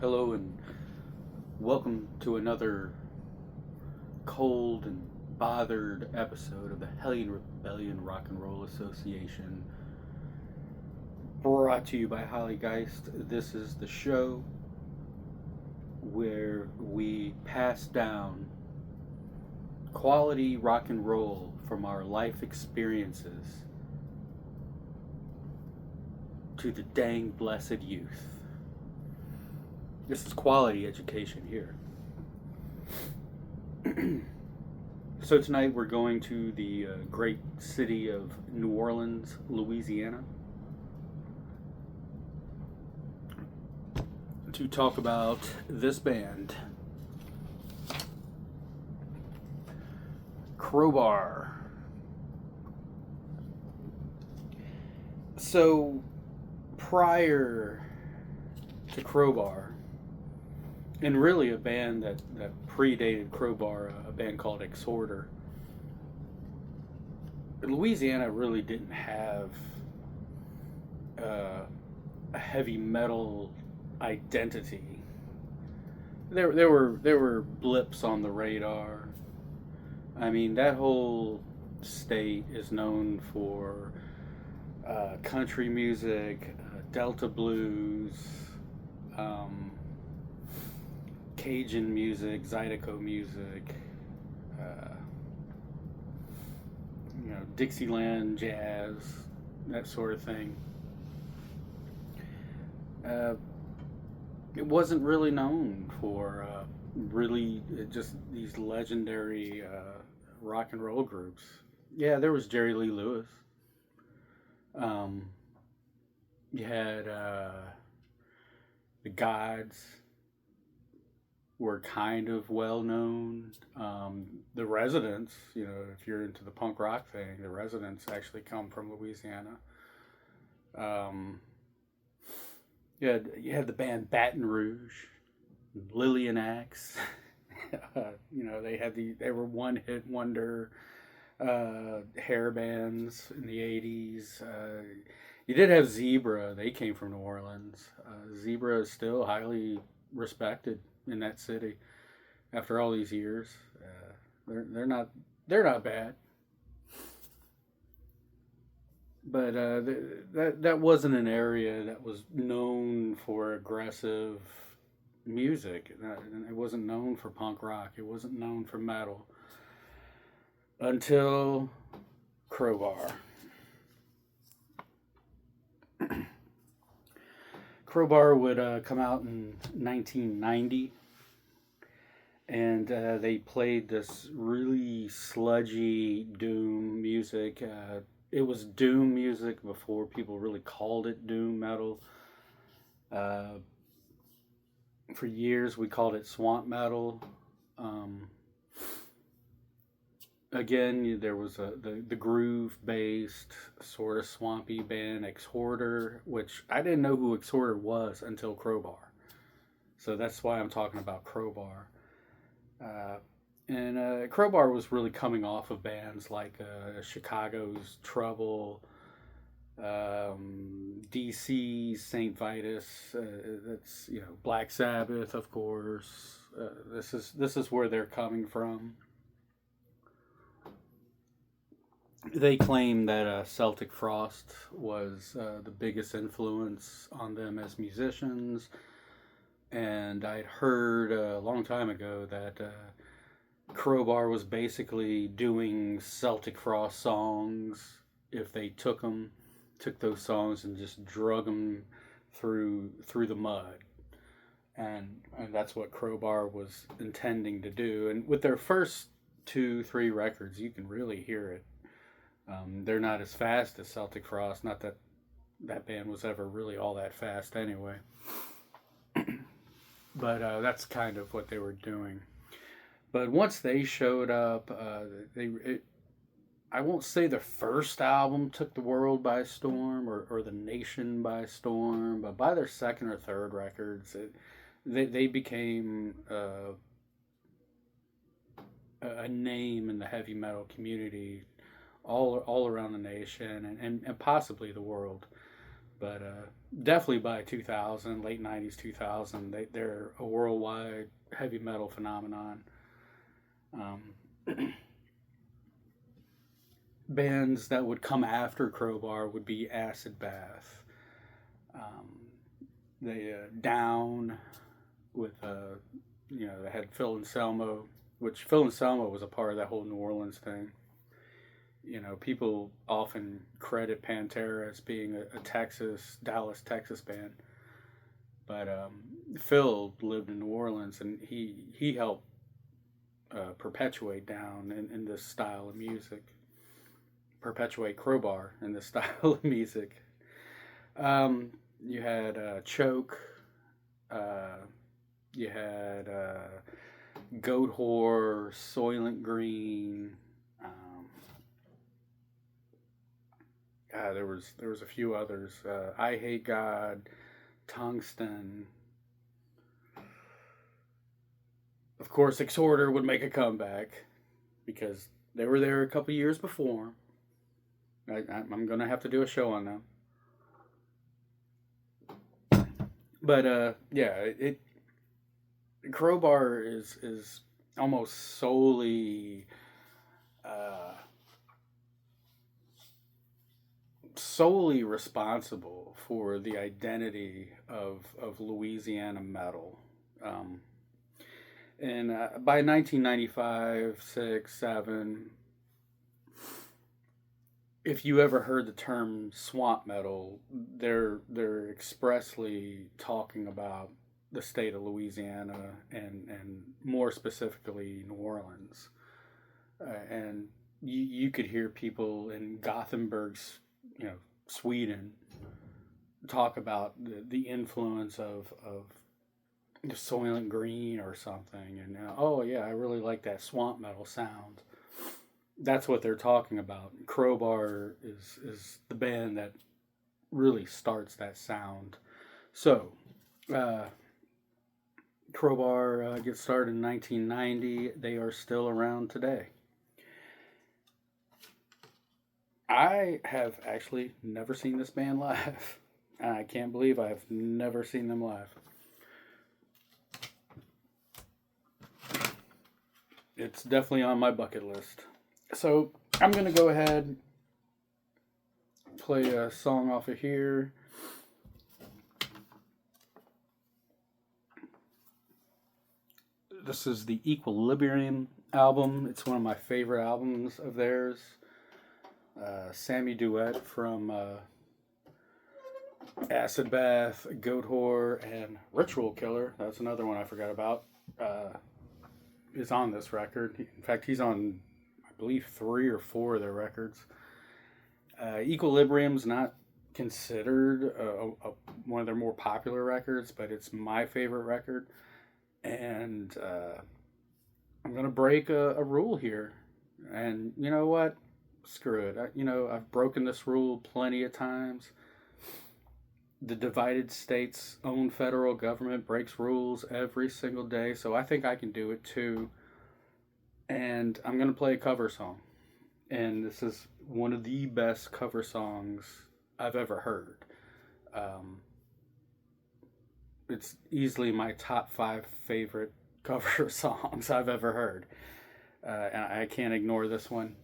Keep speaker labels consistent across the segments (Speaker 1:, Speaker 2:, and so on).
Speaker 1: Hello and welcome to another cold and bothered episode of the Hellion Rebellion Rock and Roll Association, brought to you by Hollygeist. This is the show where we pass down quality rock and roll from our life experiences to the dang blessed youth. This is quality education here. So tonight we're going to the great city of New Orleans, Louisiana, to talk about this band, Crowbar. So prior to Crowbar, and really a band that predated Crowbar, a band called Exhorder, Louisiana really didn't have a heavy metal identity. There were blips on the radar. I mean, that whole state is known for country music, Delta blues, Cajun music, Zydeco music, Dixieland jazz, that sort of thing. It wasn't really known for really just these legendary rock and roll groups. Yeah, there was Jerry Lee Lewis. You had the Gods were kind of well known. The Residents, if you're into the punk rock thing, the Residents actually come from Louisiana. You had the band Baton Rouge, Lillian Axe. They were one hit wonder hair bands in the '80s. You did have Zebra. They came from New Orleans. Zebra is still highly respected in that city after all these years. They're not bad. But that wasn't an area that was known for aggressive music. It wasn't known for punk rock. It wasn't known for metal until Crowbar. Crowbar would come out in 1990, and they played this really sludgy doom music. It was doom music before people really called it doom metal. For years, we called it swamp metal. Again, there was the groove-based, sort of swampy band Exhorder, which I didn't know who Exhorder was until Crowbar. So that's why I'm talking about Crowbar. And Crowbar was really coming off of bands like Chicago's Trouble, DC's Saint Vitus. That's Black Sabbath, of course. This is where they're coming from. They claim that Celtic Frost was the biggest influence on them as musicians, and I'd heard a long time ago that Crowbar was basically doing Celtic Frost songs if they took those songs and just drug them through the mud, and that's what Crowbar was intending to do. And with their first 2-3 records, you can really hear it. They're not as fast as Celtic Frost. Not that that band was ever really all that fast anyway. But that's kind of what they were doing. But once they showed up, I won't say the first album took the world by storm or the nation by storm, but by their second or third records, they became a name in the heavy metal community all around the nation and possibly the world. but definitely by 2000, late 90s, 2000, they're a worldwide heavy metal phenomenon. Um, Bands that would come after Crowbar would be Acid Bath, um, they Down with they had Phil Anselmo, which Phil Anselmo was a part of that whole New Orleans thing. People often credit Pantera as being a Dallas, Texas band, but Phil lived in New Orleans, and he helped perpetuate Down in this style of music, perpetuate Crowbar in this style of music. You had Choke, you had Goat Whore, Soylent Green. There was a few others. I Hate God, Tungsten. Of course, Exhorder would make a comeback because they were there a couple years before. I'm gonna have to do a show on them. But yeah, Crowbar is almost solely responsible for the identity of Louisiana metal. And by 1995, 6, 7, if you ever heard the term swamp metal, they're expressly talking about the state of Louisiana and more specifically New Orleans. And you could hear people in Gothenburg's, Sweden, talk about the influence of the Soylent Green or something, and oh yeah, I really like that swamp metal sound. That's what they're talking about. Crowbar is the band that really starts that sound. So, Crowbar gets started in 1990. They are still around today. I have actually never seen this band live. I can't believe I've never seen them live. It's definitely on my bucket list. So I'm going to go ahead, play a song off of here. This is the Equilibrium album. It's one of my favorite albums of theirs. Sammy Duet from Acid Bath, Goat Whore, and Ritual Killer. That's another one I forgot about. Is on this record. In fact, he's on, I believe, 3 or 4 of their records. Equilibrium's not considered one of their more popular records, but it's my favorite record. And I'm going to break a rule here. And you know what? Screw it. I've broken this rule plenty of times. The divided states' own federal government breaks rules every single day, so I think I can do it too. And I'm going to play a cover song. And this is one of the best cover songs I've ever heard. It's easily my top 5 favorite cover songs I've ever heard. And I can't ignore this one.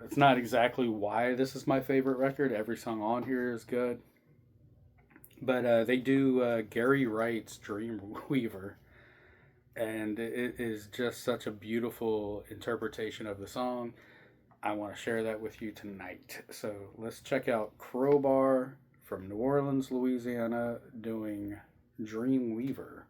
Speaker 1: It's not exactly why this is my favorite record. Every song on here is good. But they do Gary Wright's Dreamweaver. And it is just such a beautiful interpretation of the song. I want to share that with you tonight. So let's check out Crowbar from New Orleans, Louisiana, doing Dreamweaver.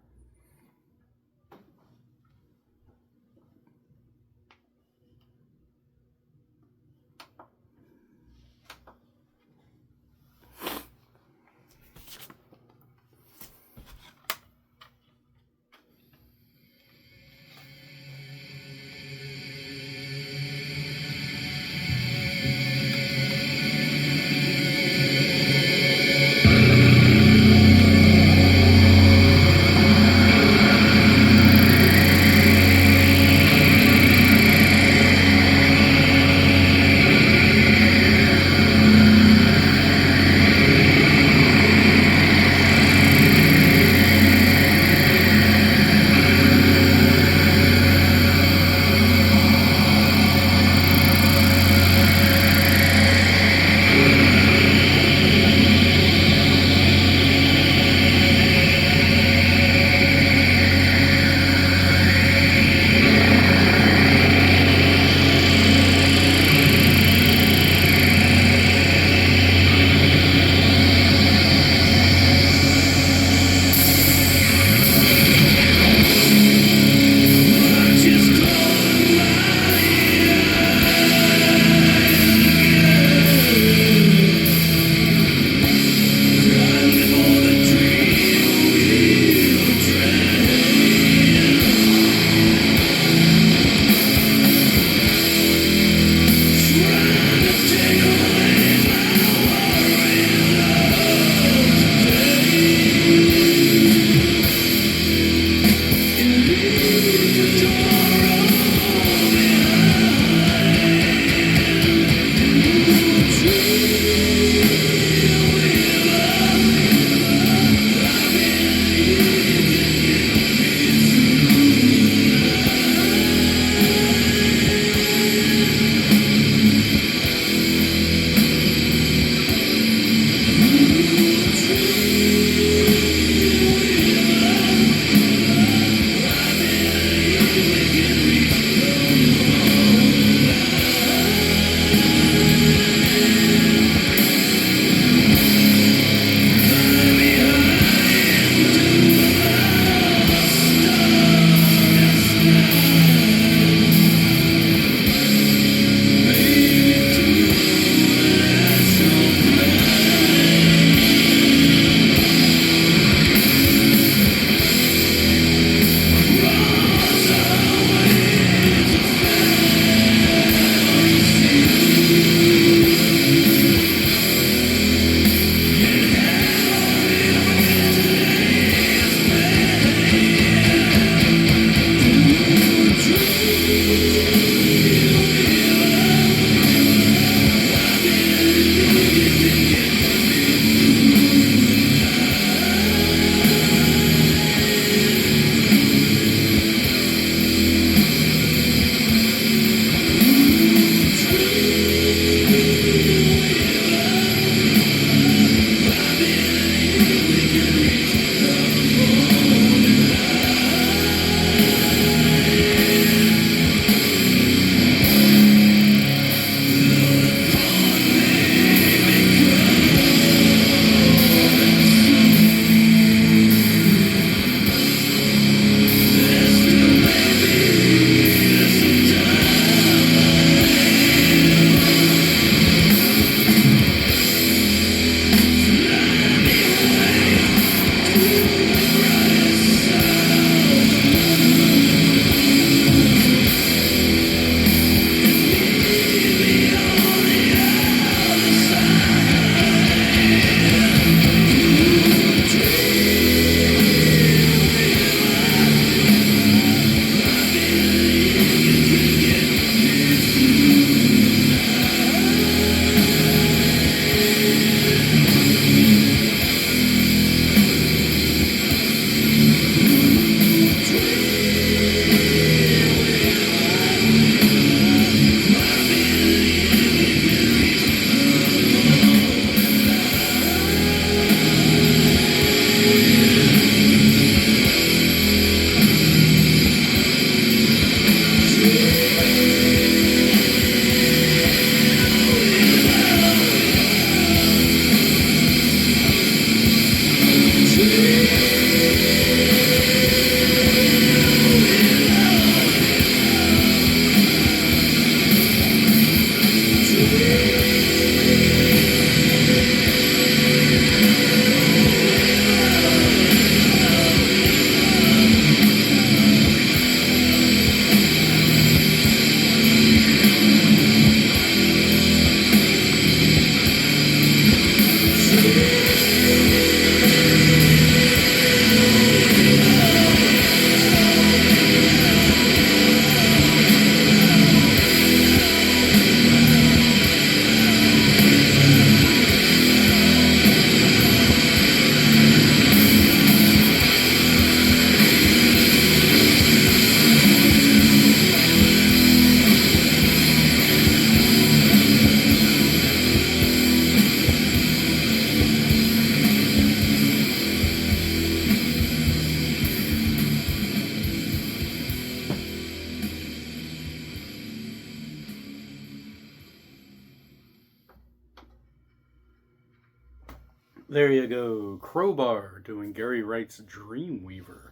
Speaker 1: There you go. Crowbar doing Gary Wright's Dreamweaver.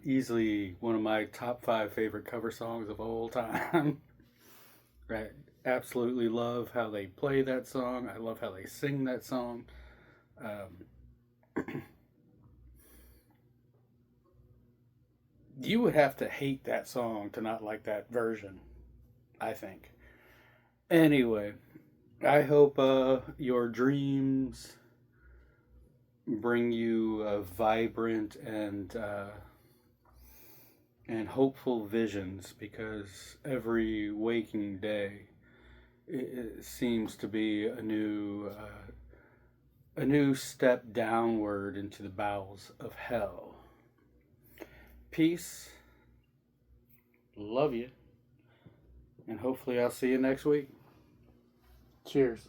Speaker 1: Easily one of my top 5 favorite cover songs of all time. Right. Absolutely love how they play that song. I love how they sing that song. Um, you would have to hate that song to not like that version, I think. Anyway, I hope your dreams bring you vibrant and hopeful visions, because every waking day it seems to be a new step downward into the bowels of hell. Peace, love you, and hopefully I'll see you next week. Cheers.